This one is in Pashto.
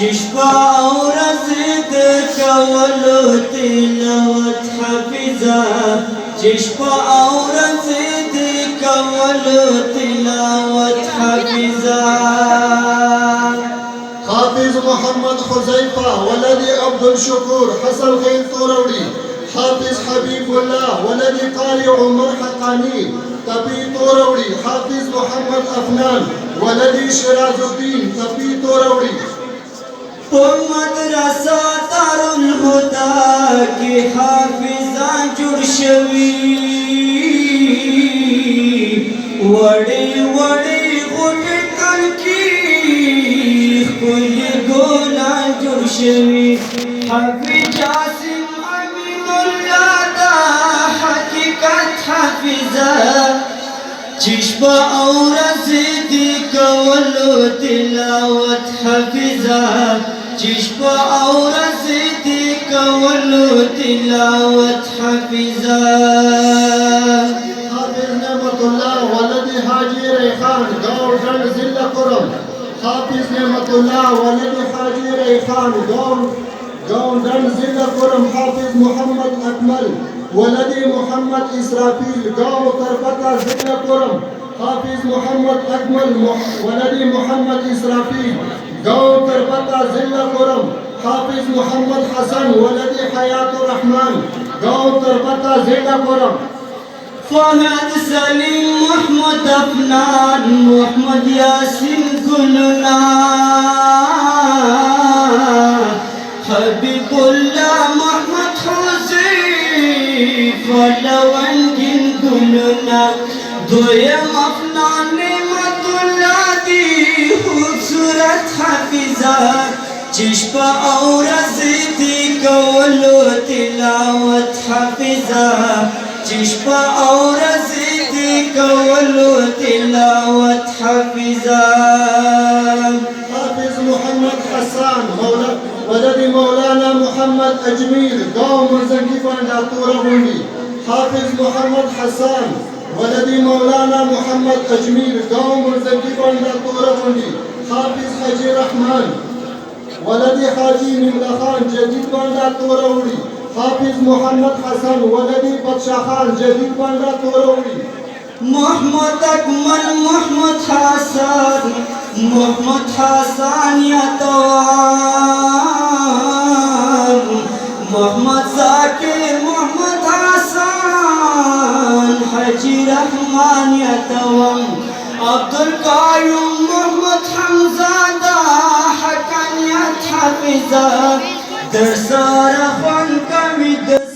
ششپا ورځ د کولو تلاوت حافظا ششپا ورځ د کولو تلاوت حافظا حافظ محمد حذیفہ ولد عبد الشکور حسن خیل توروڑی حافظ حبیب الله ولد قاری عمر حقانی تپی توروڑی حافظ محمد افنان ولد شراز الدین تپی توروڑی مدرسہ دارالهدى کی حافظان جوړ شوي وړې وړې غټې کلکې ښکلي ګلان جوړ شوي حافظ جاسم امین الله دا حقیقت حافظه چې شپه او ورځ دې کولو تلاوت حافظه چې شپه او ورځ دې کولو تلاوت حافظه حافظ نعمت الله ولد حاجی ریحان گاؤں ڈنڈ ضلع کرم حافظ نعمت الله ولد حاجی ریحان گاؤں ڈنڈ ضلع کرم حافظ محمد اکمل ولد محمد اسرافیل گاؤں تربتا ضلع کرم حافظ محمد اکمل ولد محمد اسرافیل گاؤں تربتا ضلع کرم حافظ محمد حسن ولد حیات الرحمن گاؤں تربتا ضلع کرم فهد سلیم محمد افنان محمد یاسین گلنا حبیب اللہ محمد حذیفہ لونگین گلنا دویم افنان نعمت اللہ دی خوبصورت حافظہ چشپا او ورځ دې کولو تلاوت حافظه چشپا او ورځ دې کولو تلاوت حافظه حافظ محمد حسان ولد مولانا محمد اجمیر گاؤں مرزنگی بانڈا تورغونڈی حافظ محمد حسان ولد مولانا محمد اجمیر گاؤں مرزنگی بانڈا تورغونڈی حافظ حاجی رحمان ولد حاجی مملا خان جدید بانڈا توروڑی حافظ محمد حسن ولد بادشاہ خان جدید بانڈا توروڑی محمد اکمل محمد حسن یا توام محمد ذاکر محمد حسن حاجی رحمان یا توام عبدالقیوم محمد حمزہ دا حقانیت حافظہ در سارا